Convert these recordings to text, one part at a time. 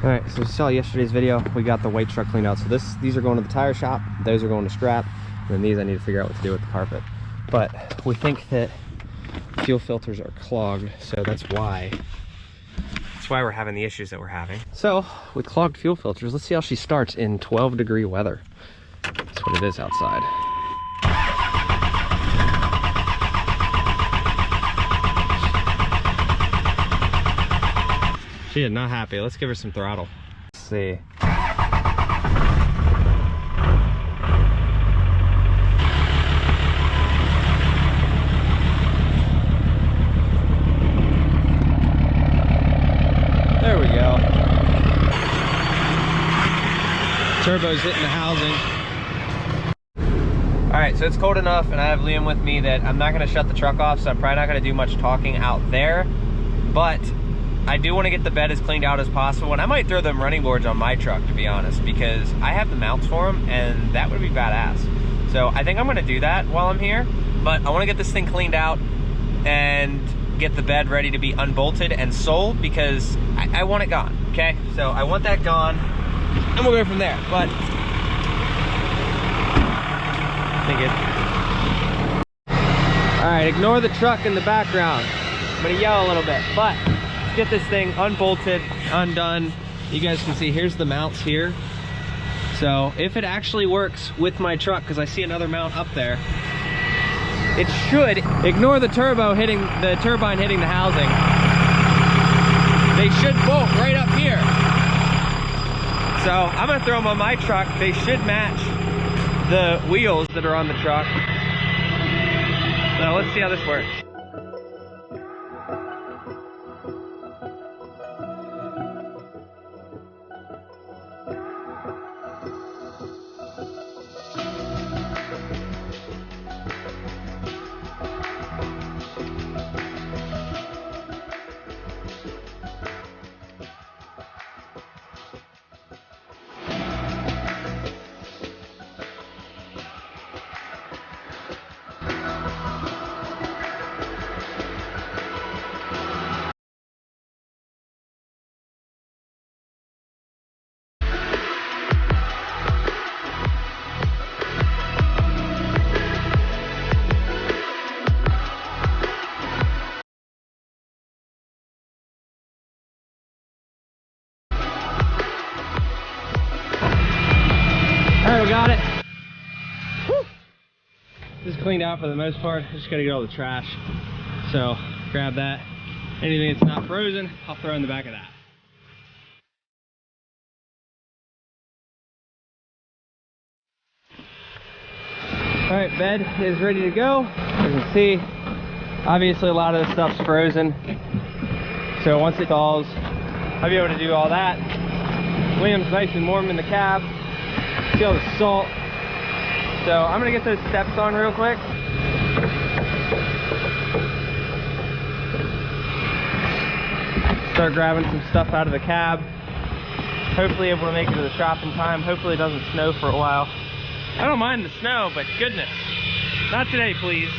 All right, so you saw yesterday's video, we got the white truck cleaned out. So these are going to the tire shop, those are going to scrap, and then these I need to figure out what to do with the carpet. But we think that fuel filters are clogged, so that's why we're having the issues that we're having. So with clogged fuel filters, let's see how she starts in 12-degree weather. That's what it is outside. She is not happy. Let's give her some throttle. Let's see. There we go. Turbo's hitting the housing. All right, so it's cold enough, and I have Liam with me, that I'm not gonna shut the truck off, so I'm probably not gonna do much talking out there, but I do want to get the bed as cleaned out as possible, and I might throw them running boards on my truck, to be honest, because I have the mounts for them, and that would be badass. So I think I'm gonna do that while I'm here, but I want to get this thing cleaned out and get the bed ready to be unbolted and sold, because I want it gone, okay? So I want that gone, and we'll go from there, but I think it... All right, ignore the truck in the background. I'm gonna yell a little bit, but let's get this thing unbolted, undone. You guys can see, here's the mounts here. So if it actually works with my truck, because I see another mount up there, it should. Ignore the turbo hitting, the turbine hitting the housing. They should bolt right up here. So I'm gonna throw them on my truck. They should match the wheels that are on the truck. So let's see how this works. All right, we got it. Whew. This is cleaned out for the most part. Just gotta get all the trash. So grab that. Anything that's not frozen, I'll throw in the back of that. All right, bed is ready to go. As you can see, obviously a lot of this stuff's frozen. So once it thaws, I'll be able to do all that. Liam's nice and warm in the cab. See all the salt. So I'm gonna get those steps on real quick. Start grabbing some stuff out of the cab. Hopefully able to make it to the shop in time. Hopefully it doesn't snow for a while. I don't mind the snow, but goodness, not today, please.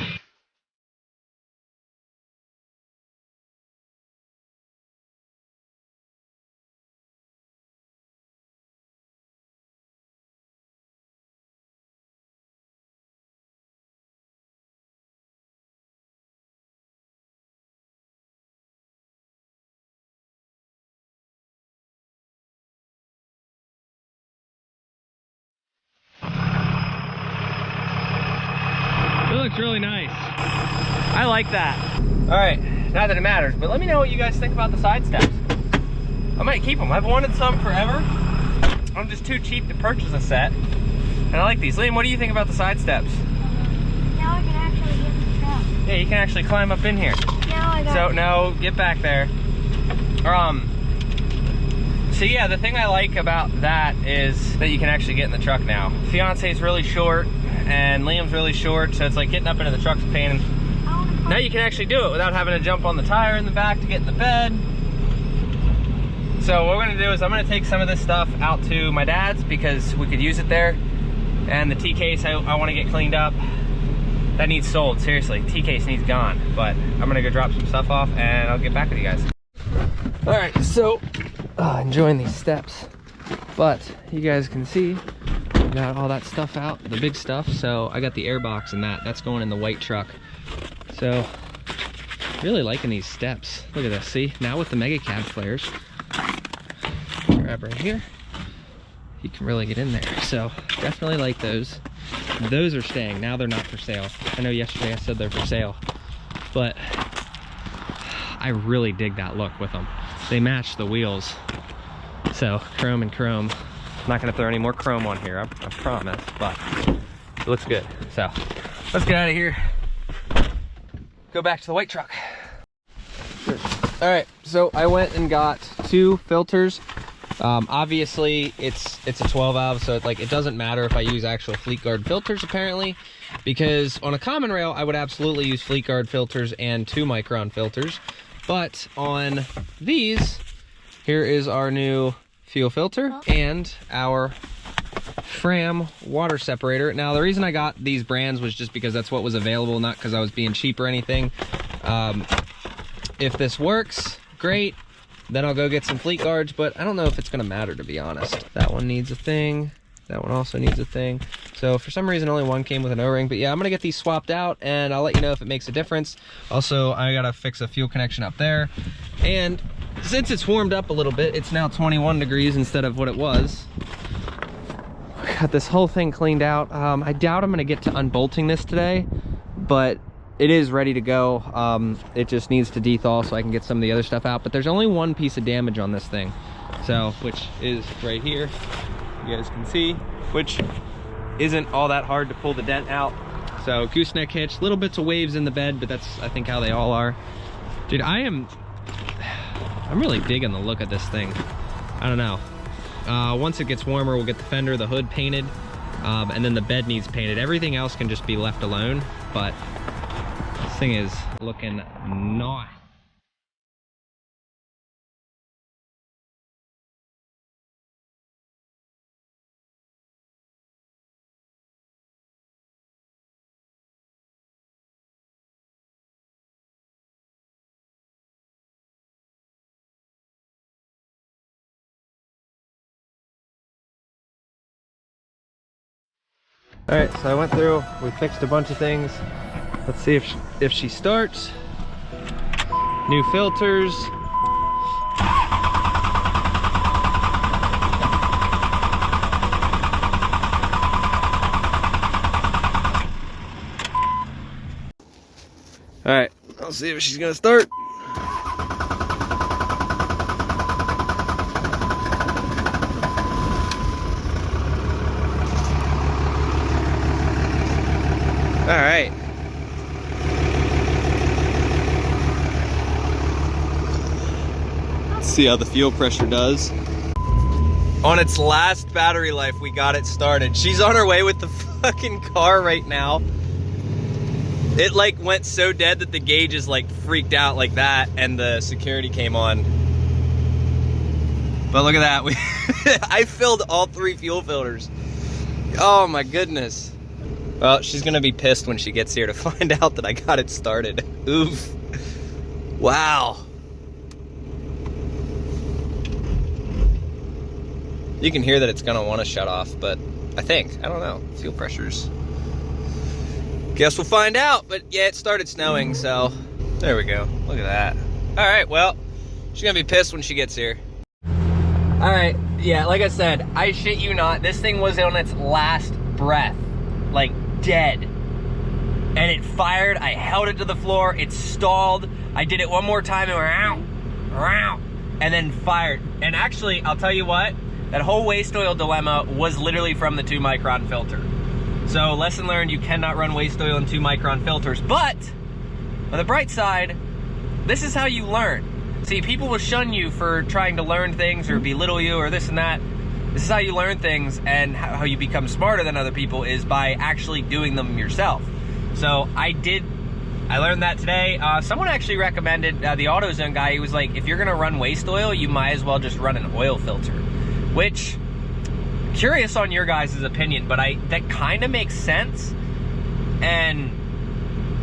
Looks really nice. I like that. All right, not that it matters, but let me know what you guys think about the side steps. I might keep them. I've wanted some forever. I'm just too cheap to purchase a set, and I like these. Liam, what do you think about the side steps? Now I can actually get in the truck. Yeah, you can actually climb up in here. Now I got So now get back there. So yeah, the thing I like about that is that you can actually get in the truck now. Fiance's really short and Liam's really short, so it's like getting up into the truck's a pain. Now you can actually do it without having to jump on the tire in the back to get in the bed. So what we're gonna do is I'm gonna take some of this stuff out to my dad's because we could use it there. And the T-case I wanna get cleaned up. That needs sold, seriously. T-case needs gone. But I'm gonna go drop some stuff off and I'll get back with you guys. All right, so enjoying these steps. But you guys can see, I got all that stuff out, the big stuff. So I got the air box and that's going in the white truck. So really liking these steps. Look at this, see? Now with the mega cab flares, grab right here, you can really get in there. So definitely like those. Those are staying. Now they're not for sale. I know yesterday I said they're for sale, but I really dig that look with them. They match the wheels. So chrome and chrome. I'm not gonna throw any more chrome on here, I promise, but it looks good. So let's get out of here. Go back to the white truck. All right, so I went and got 2 filters. Obviously it's a 12 valve, so it doesn't matter if I use actual Fleet Guard filters apparently, because on a common rail I would absolutely use Fleet Guard filters and 2 micron filters. But on these, here is our new fuel filter and our Fram water separator. Now the reason I got these brands was just because that's what was available, not because I was being cheap or anything. If this works, great. Then I'll go get some Fleet Guards, but I don't know if it's gonna matter, to be honest. That one needs a thing. That one also needs a thing. So for some reason, only one came with an O-ring, but yeah, I'm gonna get these swapped out and I'll let you know if it makes a difference. Also, I gotta fix a fuel connection up there. And since it's warmed up a little bit, it's now 21 degrees instead of what it was. Got this whole thing cleaned out. I doubt I'm gonna get to unbolting this today, but it is ready to go. It just needs to dethaw so I can get some of the other stuff out, but there's only one piece of damage on this thing. So, which is right here. You guys can see, which isn't all that hard to pull the dent out. So gooseneck hitch, little bits of waves in the bed, but that's, I think, how they all are. Dude, I'm really digging the look of this thing. I don't know. Once it gets warmer, we'll get the fender, the hood painted, and then the bed needs painted. Everything else can just be left alone, but this thing is looking nice. All right, so I went through, we fixed a bunch of things. Let's see if she starts. New filters. All right, I'll see if she's gonna start. All right. Let's see how the fuel pressure does. On its last battery life, we got it started. She's on her way with the fucking car right now. It like went so dead that the gauge is like freaked out like that, and the security came on. But look at that. I filled all 3 fuel filters. Oh my goodness. Well, she's gonna be pissed when she gets here to find out that I got it started. Oof. Wow. You can hear that it's gonna wanna shut off, but I don't know, fuel pressures. Guess we'll find out, but yeah, it started snowing, so there we go. Look at that. All right, well, she's gonna be pissed when she gets here. All right, yeah, like I said, I shit you not, this thing was on its last breath. Like dead, and it fired. I held it to the floor, it stalled. I did it one more time and then fired. And actually, I'll tell you what, that whole waste oil dilemma was literally from the 2 micron filter. So lesson learned, you cannot run waste oil in 2 micron filters. But on the bright side, this is how you learn. See, people will shun you for trying to learn things or belittle you or this and that. This is how you learn things, and how you become smarter than other people is by actually doing them yourself. So I learned that today. Someone actually recommended, the AutoZone guy, he was like, if you're gonna run waste oil, you might as well just run an oil filter. Which, curious on your guys' opinion, but that kind of makes sense. And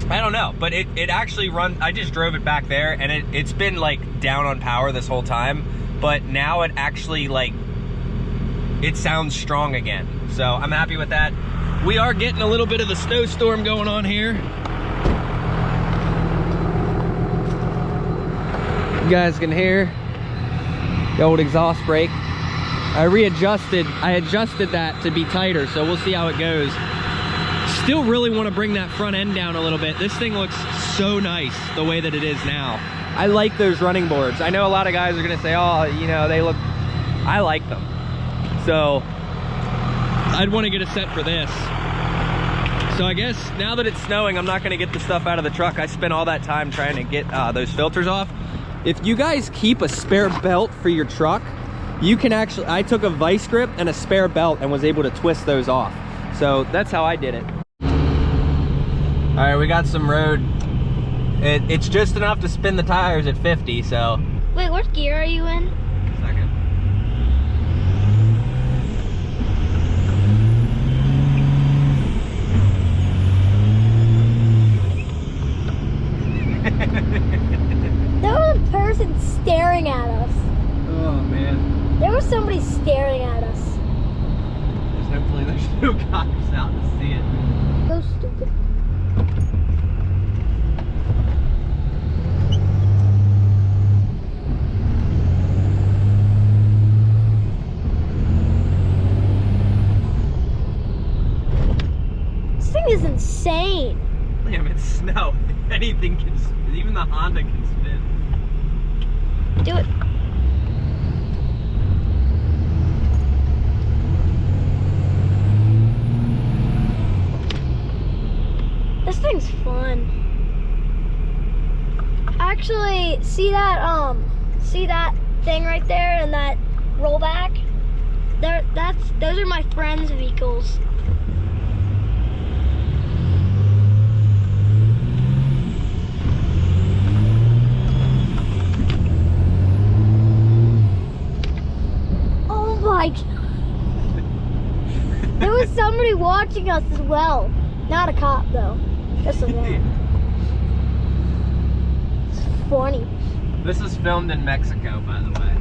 I don't know, but it actually I just drove it back there, and it's been like down on power this whole time. but now it actually, like, it sounds strong again. So I'm happy with that. We are getting a little bit of the snowstorm going on here. You guys can hear the old exhaust brake. I adjusted that to be tighter, so we'll see how it goes. Still really want to bring that front end down a little bit. This thing looks so nice the way that it is now. I like those running boards. I know a lot of guys are gonna say, oh, you know, they look, I like them. So I'd want to get a set for this. So I guess now that it's snowing, I'm not gonna get the stuff out of the truck. I spent all that time trying to get those filters off. If you guys keep a spare belt for your truck, you can actually, I took a vice grip and a spare belt and was able to twist those off. So that's how I did it. All right, we got some road. It's just enough to spin the tires at 50, so. Wait, what gear are you in? Second. There was a person staring at us. Oh man. There was somebody staring at us. Hopefully there's no cops out to see it. So stupid. This thing is insane. Damn, it's snow. Anything can spin. Even the Honda can spin. Do it. This thing's fun. Actually, see that thing right there and that rollback? Those are my friends' vehicles. Oh my God. There was somebody watching us as well. Not a cop though. Just a man. It's funny. This is filmed in Mexico, by the way.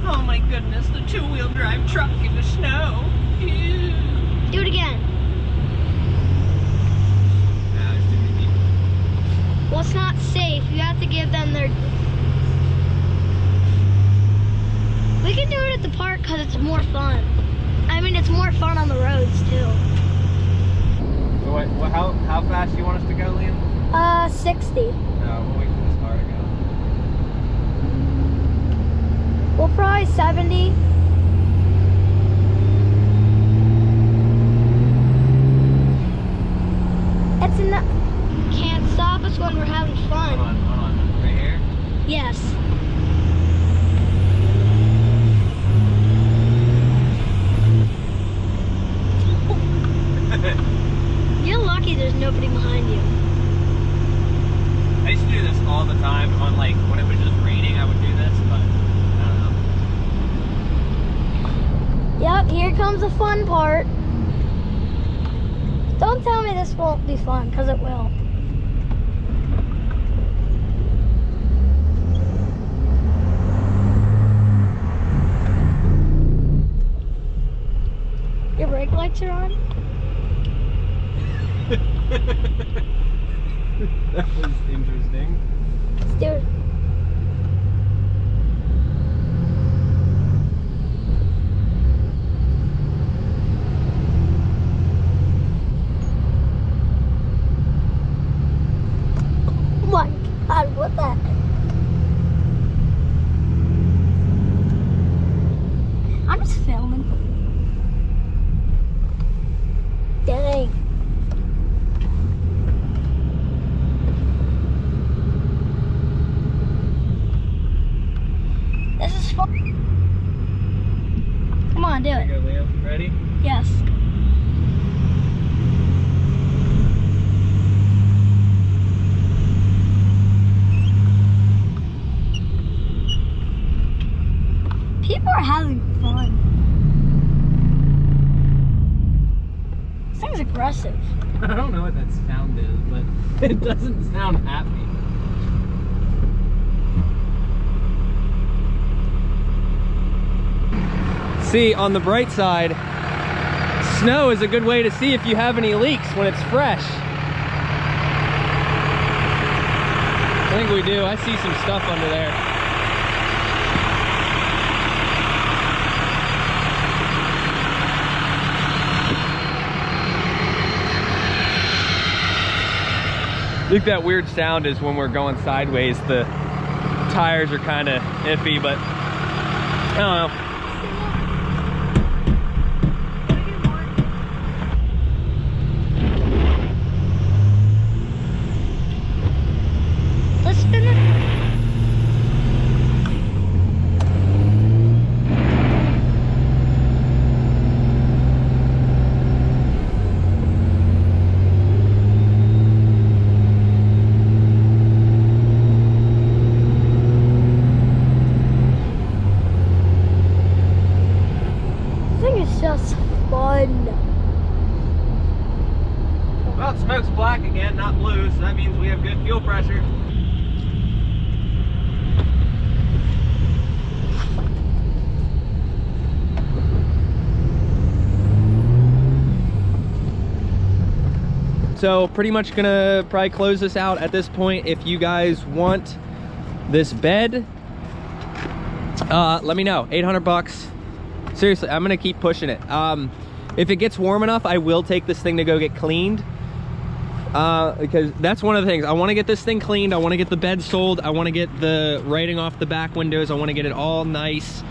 Oh my goodness, the two-wheel drive truck in the snow. Ew. Do it again. Nah, it's too easy. Well, it's not safe. You have to give them their... We can do it at the park because it's more fun. I mean, it's more fun on the roads too. So wait, how fast do you want us to go, Liam? 60. No, we'll wait for this car to go. We'll probably 70. It's enough. Can't stop us when we're having fun. Hold on. Right here? Yes. You're lucky there's nobody behind you. I used to do this all the time on, like, when it was just raining, I would do this, but I don't know. Yep, here comes the fun part. Don't tell me this won't be fun, because it will. Your brake lights are on? That was interesting. Let's do it. Oh my God, what the heck? I'm just filming. Dang. This is fun. Come on, do Here it. you go, Liam. Ready? Yes. People are having fun. This thing's aggressive. I don't know what that sound is, but it doesn't sound happy. See, on the bright side, snow is a good way to see if you have any leaks when it's fresh. I think we do. I see some stuff under there. I think that weird sound is when we're going sideways. The tires are kind of iffy, but I don't know. Let's spin it. Just fun. Well, it smoke's black again, not blue, so that means we have good fuel pressure. So pretty much gonna probably close this out at this point. If you guys want this bed, let me know. 800 bucks. Seriously, I'm gonna keep pushing it. If it gets warm enough, I will take this thing to go get cleaned. Because that's one of the things. I wanna get this thing cleaned. I wanna get the bed sold. I wanna get the writing off the back windows. I wanna get it all nice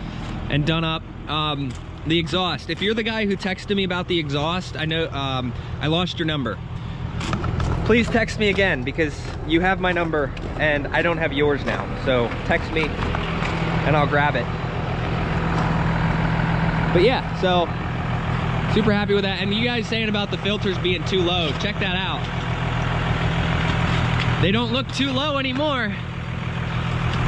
and done up. The exhaust. If you're the guy who texted me about the exhaust, I know I lost your number. Please text me again because you have my number and I don't have yours now. So text me and I'll grab it. But yeah, so super happy with that. And you guys saying about the filters being too low, check that out. They don't look too low anymore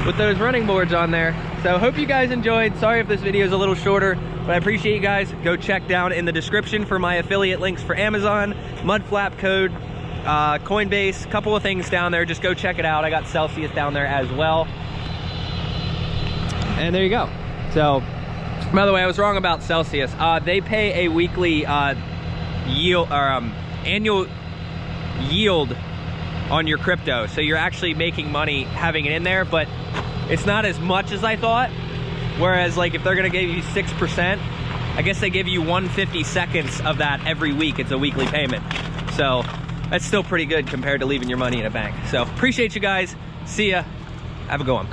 with those running boards on there. So hope you guys enjoyed. Sorry if this video is a little shorter, but I appreciate you guys. Go check down in the description for my affiliate links for Amazon, mud flap code, Coinbase, a couple of things down there. Just go check it out. I got Celsius down there as well. And there you go. So, by the way, I was wrong about Celsius. They pay a weekly yield or annual yield on your crypto. So you're actually making money having it in there, but it's not as much as I thought. Whereas like if they're gonna give you 6%, I guess they give you 1/52 of that every week. It's a weekly payment. So that's still pretty good compared to leaving your money in a bank. So appreciate you guys. See ya. Have a good one.